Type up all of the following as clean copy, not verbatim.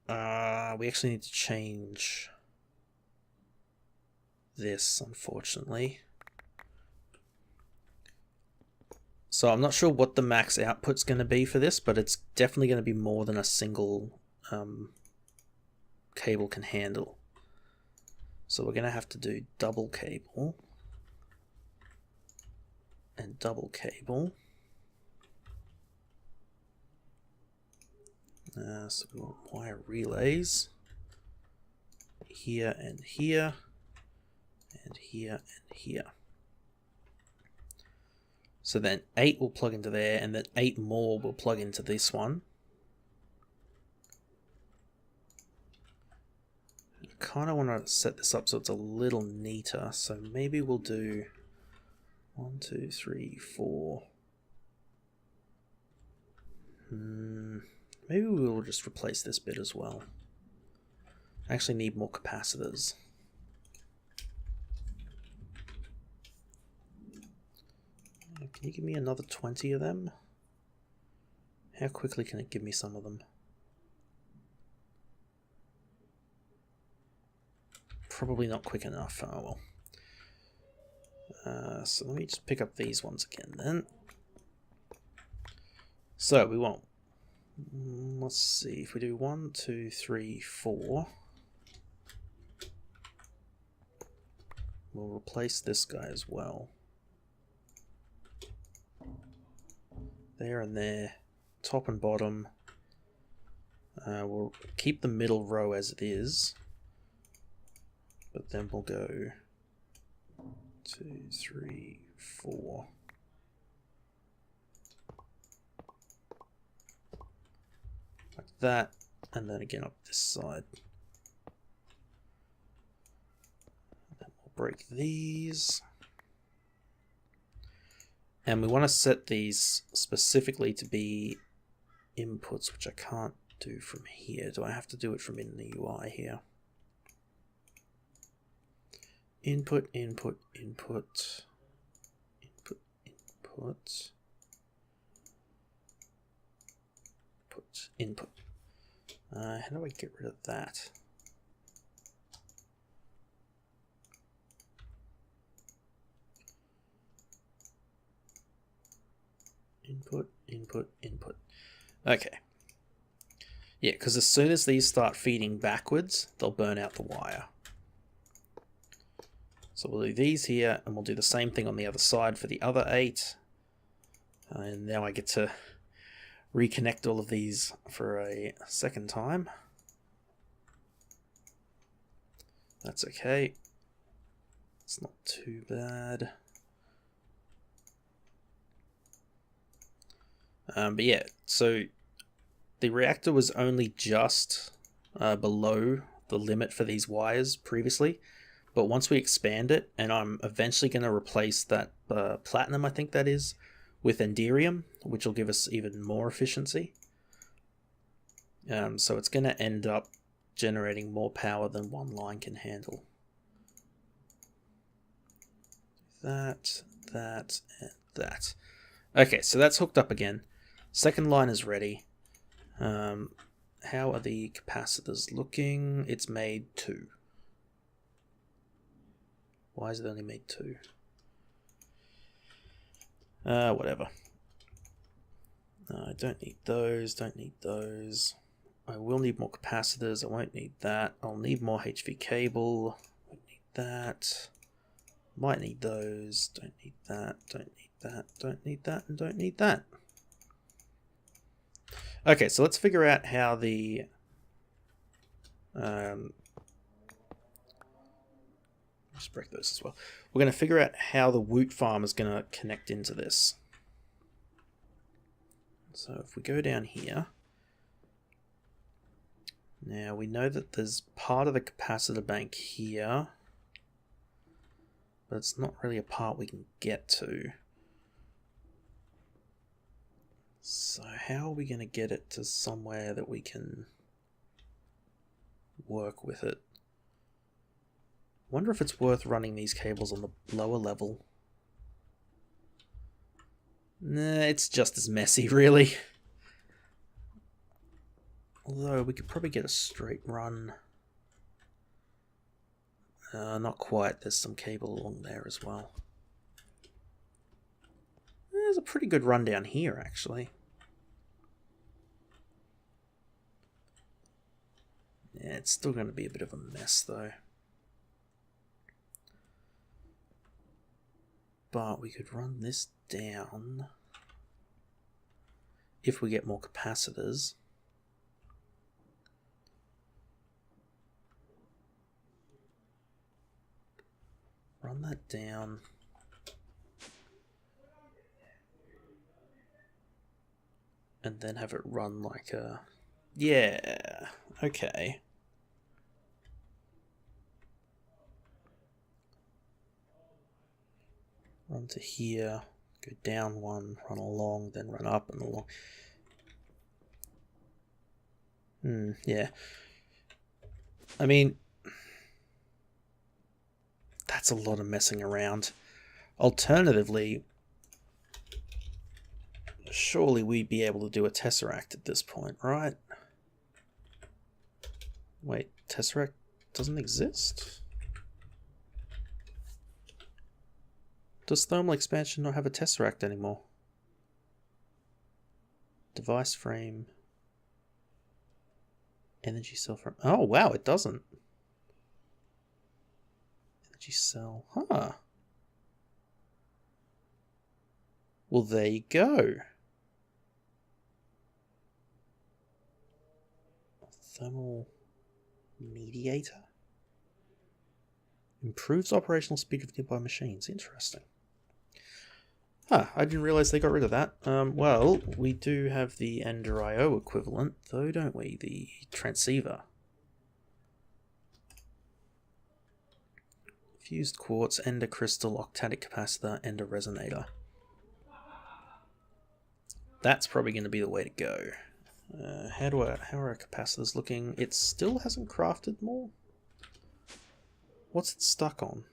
We actually need to change this, unfortunately. So I'm not sure what the max output's going to be for this, but it's definitely going to be more than a single cable can handle. So we're going to have to do double cable and double cable. So we want wire relays here and here and here and here. So then 8 will plug into there, and then 8 more will plug into this one. I kind of want to set this up so it's a little neater. So maybe we'll do 1, 2, 3, 4. Maybe we'll just replace this bit as well. I actually need more capacitors. Can you give me another 20 of them? How quickly can it give me some of them? Probably not quick enough. Oh well. So let me just pick up these ones again then. So we want, let's see, if we do 1, 2, 3, 4, we'll replace this guy as well. There and there, top and bottom. We'll keep the middle row as it is, but then we'll go 2, 3, 4. Like that, and then again up this side. Then we'll break these. And we want to set these specifically to be inputs, which I can't do from here. Do I have to do it from in the UI here? Input, input, input, input, input, input, input. How do I get rid of that? Input, input, input. Okay. Yeah, because as soon as these start feeding backwards, they'll burn out the wire. So we'll do these here, and we'll do the same thing on the other side for the other 8. And now I get to reconnect all of these for a second time. That's okay. It's not too bad. But yeah, so the reactor was only just below the limit for these wires previously, but once we expand it, and I'm eventually going to replace that platinum, I think that is, with EnderIO, which will give us even more efficiency. So it's going to end up generating more power than one line can handle. That, and that. Okay, so that's hooked up again. Second line is ready. How are the capacitors looking? It's made 2. Why is it only made 2? Whatever. I don't need those, don't need those. I will need more capacitors, I won't need that. I'll need more HV cable, won't need that. Might need those, don't need that, don't need that, don't need that, and don't need that. Okay, so let's figure out how the just break those as well. We're going to figure out how the Woot farm is going to connect into this. So if we go down here, now we know that there's part of the capacitor bank here, but it's not really a part we can get to. So how are we going to get it to somewhere that we can work with it? Wonder if it's worth running these cables on the lower level. Nah, it's just as messy, really. Although we could probably get a straight run. Not quite, there's some cable along there as well. There's a pretty good run down here, actually. Yeah, it's still going to be a bit of a mess, though. But we could run this down if we get more capacitors. Run that down. And then have it run like a... Yeah, okay. Run to here, go down one, run along, then run up and along. Yeah. I mean, that's a lot of messing around. Alternatively, surely we'd be able to do a tesseract at this point, right? Wait, tesseract doesn't exist? Does thermal expansion not have a tesseract anymore? Device frame. Energy cell frame. Oh, wow, it doesn't. Energy cell. Huh. Well, there you go. Thermal mediator. Improves operational speed of nearby machines. Interesting. Huh, I didn't realize they got rid of that. Well, we do have the EnderIO equivalent, though, don't we? The transceiver. Fused quartz, ender crystal, octatic capacitor, ender resonator. That's probably going to be the way to go. How are our capacitors looking? It still hasn't crafted more? What's it stuck on?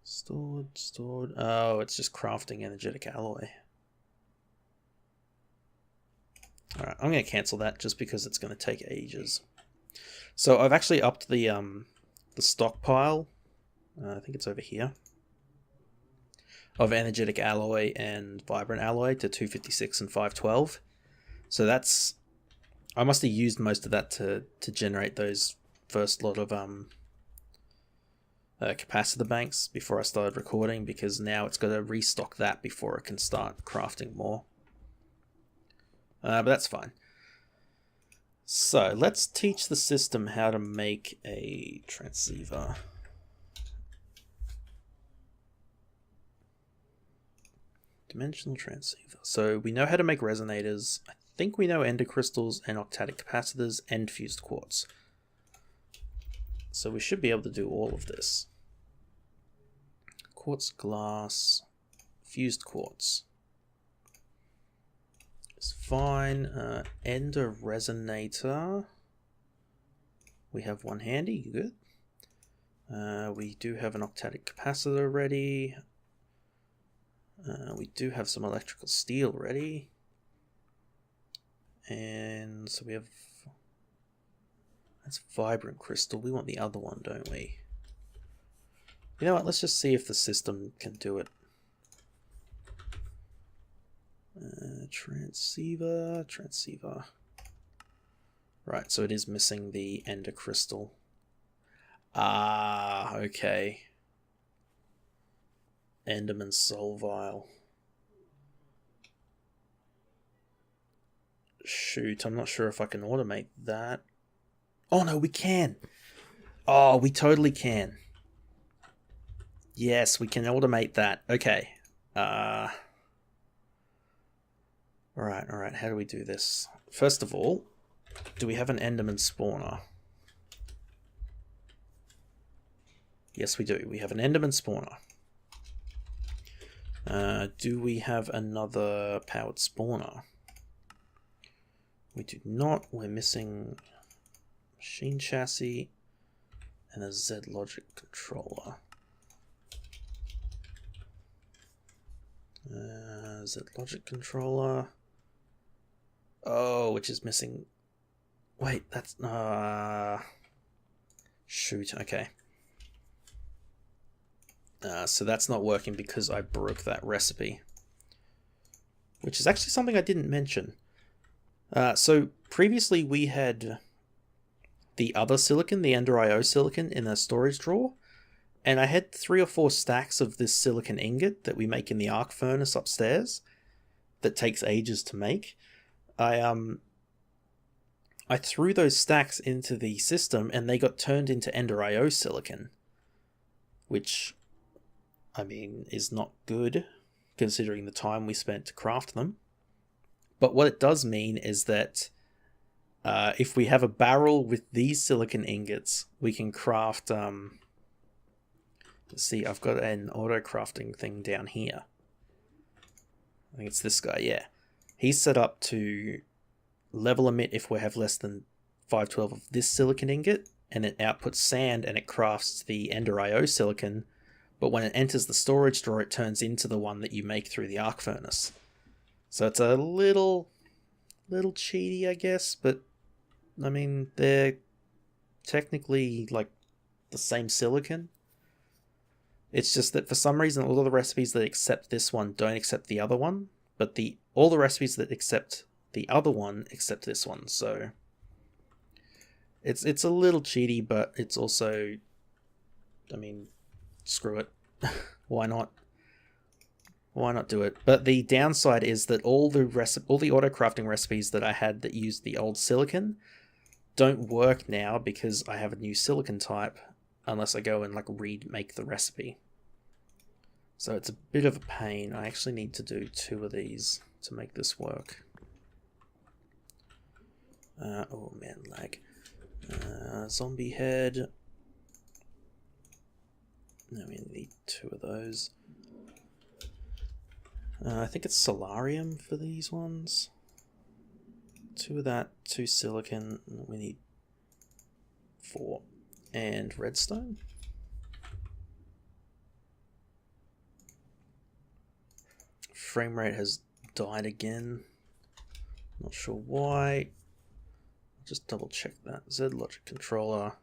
Stored. Oh, it's just crafting energetic alloy. Alright, I'm going to cancel that just because it's going to take ages. So I've actually upped the stockpile. I think it's over here. Of energetic alloy and vibrant alloy to 256 and 512. So that's... I must have used most of that to generate those first lot of capacitor banks before I started recording, because now it's got to restock that before it can start crafting more. But that's fine. So let's teach the system how to make a transceiver. Dimensional transceiver. So we know how to make resonators. I think we know ender crystals and octatic capacitors and fused quartz. So we should be able to do all of this. Quartz glass, fused quartz. It's fine. Ender resonator. We have one handy, good. We do have an octatic capacitor ready. We do have some electrical steel ready. And so we have... That's vibrant crystal. We want the other one, don't we? You know what? Let's just see if the system can do it. Transceiver. Right, so it is missing the ender crystal. Ah, okay. Enderman soul vial. Shoot, I'm not sure if I can automate that. Oh no, we can. Oh, we totally can. Yes, we can automate that. Okay. Alright, how do we do this? First of all, do we have an Enderman spawner? Yes, we do. We have an Enderman spawner. Do we have another powered spawner? We do not. We're missing machine chassis and a Z logic controller. Z logic controller. Oh, which is missing. Wait, that's shoot. Okay. So that's not working because I broke that recipe, which is actually something I didn't mention. So previously we had the other silicon, the EnderIO silicon, in a storage drawer, and I had 3 or 4 stacks of this silicon ingot that we make in the arc furnace upstairs that takes ages to make. I threw those stacks into the system and they got turned into EnderIO silicon, which, I mean, is not good considering the time we spent to craft them. But what it does mean is that if we have a barrel with these silicon ingots, we can craft... let's see, I've got an auto-crafting thing down here. I think it's this guy, yeah. He's set up to level emit if we have less than 512 of this silicon ingot, and it outputs sand and it crafts the EnderIO silicon, but when it enters the storage drawer, it turns into the one that you make through the arc furnace. So it's a little cheaty, I guess, but I mean, they're technically like the same silicon. It's just that for some reason, all of the recipes that accept this one don't accept the other one, but all the recipes that accept the other one accept this one. So it's a little cheaty, but it's also, I mean, screw it. Why not? Why not do it? But the downside is that all the auto-crafting recipes that I had that used the old silicon don't work now because I have a new silicon type, unless I go and like remake the recipe. So it's a bit of a pain. I actually need to do 2 of these to make this work. Oh man, lag. Zombie head. Now we need 2 of those. I think it's solarium for these ones. 2 of that, 2 silicon. We need 4. And redstone. Frame rate has died again. Not sure why. Just double check that. Z logic controller.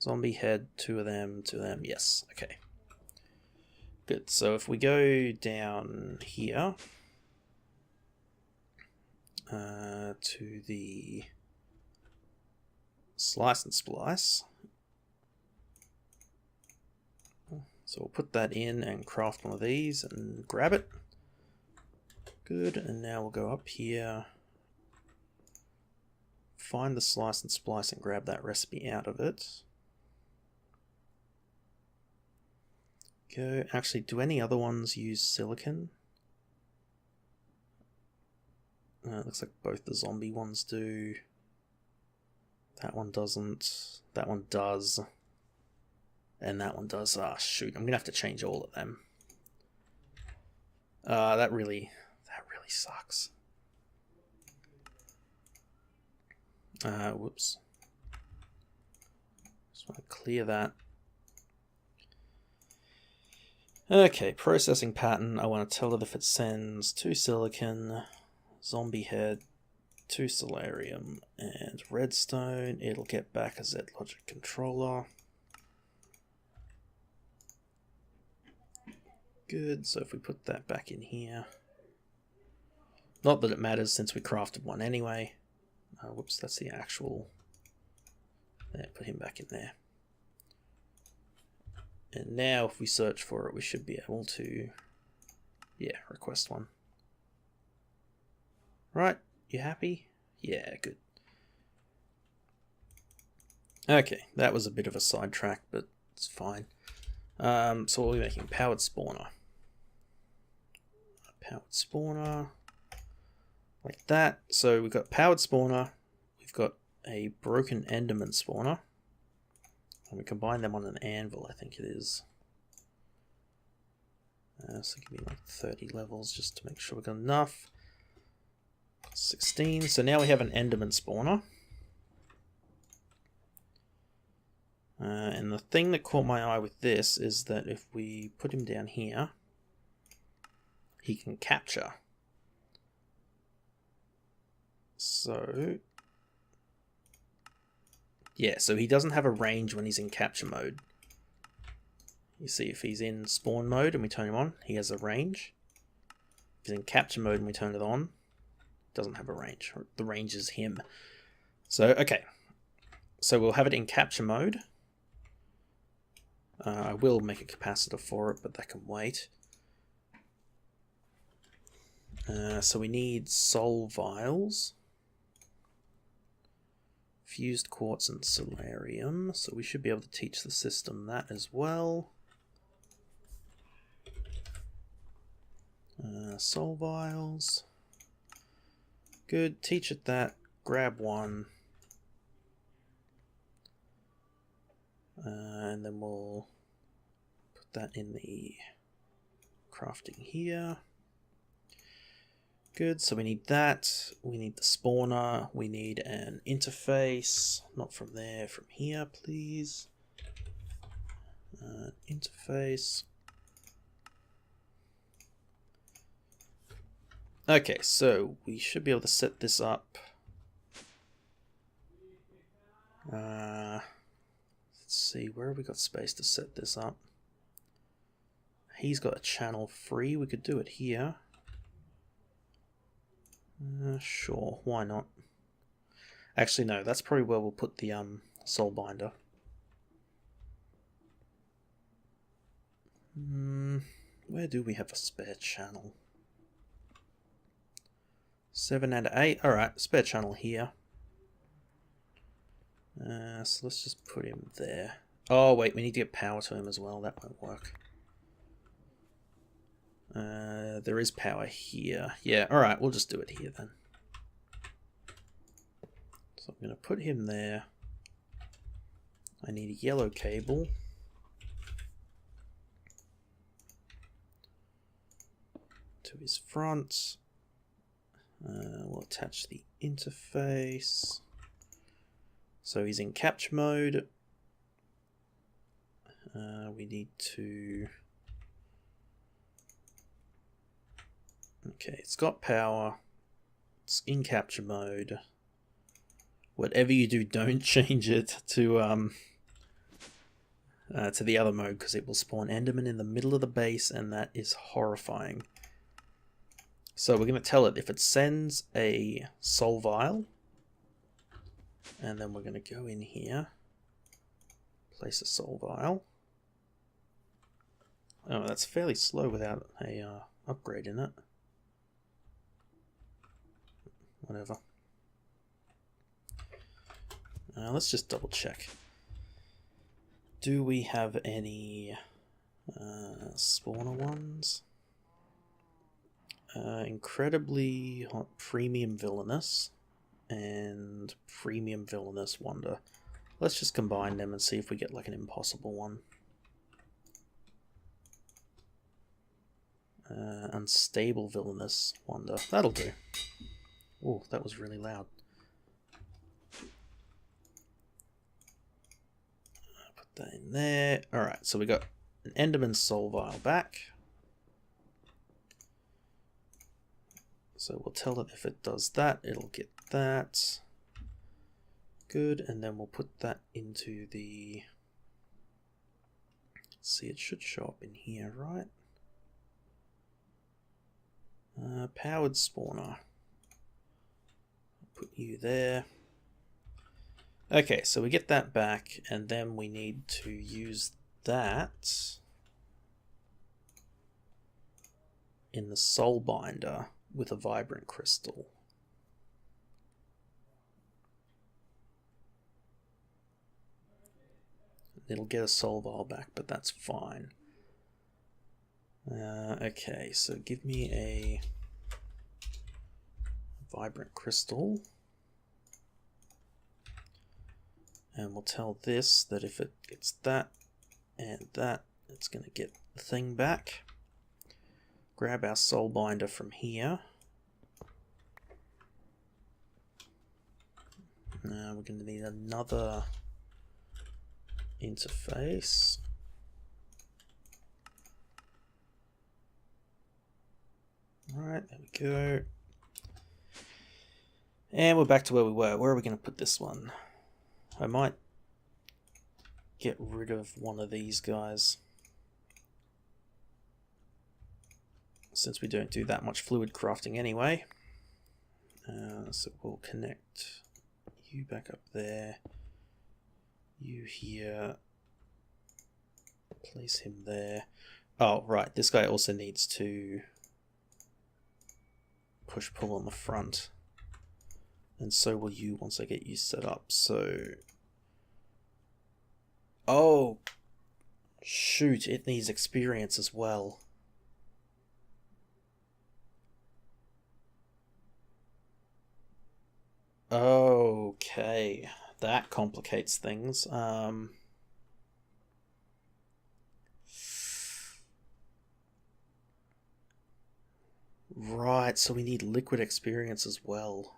Zombie head, 2 of them, 2 of them. Yes, okay. Good. So if we go down here to the slice and splice. So we'll put that in and craft one of these and grab it. Good. And now we'll go up here, find the slice and splice and grab that recipe out of it. Go. Actually, do any other ones use silicon? Looks like both the zombie ones do. That one doesn't. That one does. And that one does. Ah, shoot. I'm going to have to change all of them. That really sucks. Whoops. Just want to clear that. Okay, processing pattern. I want to tell it if it sends 2 silicon, zombie head, 2 solarium, and redstone. It'll get back a Z logic controller. Good, so if we put that back in here. Not that it matters since we crafted one anyway. Whoops, that's the actual... There, put him back in there. And now if we search for it, we should be able to, yeah, request one. Right, you happy? Yeah, good. Okay, that was a bit of a sidetrack, but it's fine. So what are we making? Powered spawner. Powered spawner. Like that. So we've got powered spawner. We've got a broken Enderman spawner. And we combine them on an anvil, I think it is. So give me like 30 levels just to make sure we've got enough. 16. So now we have an Enderman spawner. And the thing that caught my eye with this is that if we put him down here, he can capture. So yeah, so he doesn't have a range when he's in capture mode. You see, if he's in spawn mode and we turn him on, he has a range. If he's in capture mode and we turn it on, doesn't have a range. The range is him. So, okay. So we'll have it in capture mode. I will make a capacitor for it, but that can wait. So we need soul vials. Fused quartz and solarium. So we should be able to teach the system that as well. Soul vials. Good. Teach it that. Grab one. And then we'll put that in the crafting here. Good, so we need that. We need the spawner. We need an interface. Not from there, from here, please. Interface. Okay, so we should be able to set this up. Let's see, where have we got space to set this up? He's got a channel free. We could do it here. Sure, why not? Actually, no, that's probably where we'll put the soul binder. Where do we have a spare channel? 7 and 8. Alright, spare channel here. So let's just put him there. Oh, wait, we need to get power to him as well. That won't work. There is power here. Yeah, alright, we'll just do it here then. So I'm going to put him there. I need a yellow cable. To his front. We'll attach the interface. So he's in capture mode. We need to... Okay, it's got power. It's in capture mode. Whatever you do, don't change it to the other mode, because it will spawn Enderman in the middle of the base, and that is horrifying. So we're going to tell it if it sends a soul vial, and then we're going to go in here, place a soul vial. Oh, that's fairly slow without a upgrade in it. Whatever. Let's just double check. Do we have any spawner ones? Incredibly hot premium villainous and premium villainous wonder. Let's just combine them and see if we get like an impossible one. Unstable villainous wonder. That'll do. Oh, that was really loud. Put that in there. Alright, so we got an Enderman soul vial back. So we'll tell it if it does that, it'll get that. Good, and then we'll put that into the... Let's see, it should show up in here, right? Powered spawner. Put you there. Okay, so we get that back, and then we need to use that in the soul binder with a vibrant crystal. It'll get a soul vial back, but that's fine. Okay, so give me a vibrant crystal. And we'll tell this that if it gets that and that, it's going to get the thing back. Grab our soul binder from here. Now we're going to need another interface. Alright, there we go. And we're back to where we were. Where are we going to put this one? I might get rid of one of these guys, since we don't do that much fluid crafting anyway. So we'll connect you back up there, you here, place him there. Oh, right, this guy also needs to push-pull on the front. And so will you once I get you set up. So... oh! Shoot, it needs experience as well. Okay, that complicates things. Right, so we need liquid experience as well.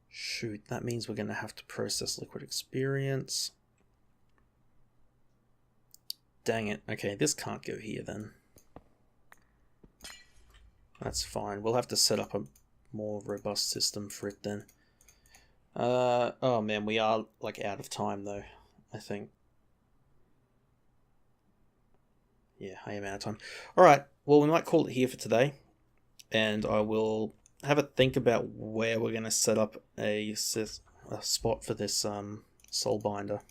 Shoot, that means we're going to have to process liquid experience. Dang it. Okay, this can't go here then. That's fine. We'll have to set up a more robust system for it then. Oh man, we are like out of time though, I think. Yeah, I am out of time. Alright, well we might call it here for today. And I will have a think about where we're going to set up a spot for this soul binder.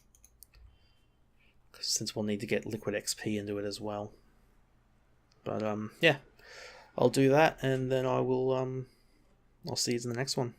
Since we'll need to get liquid XP into it as well. But yeah, I'll do that and then I will I'll see you in the next one.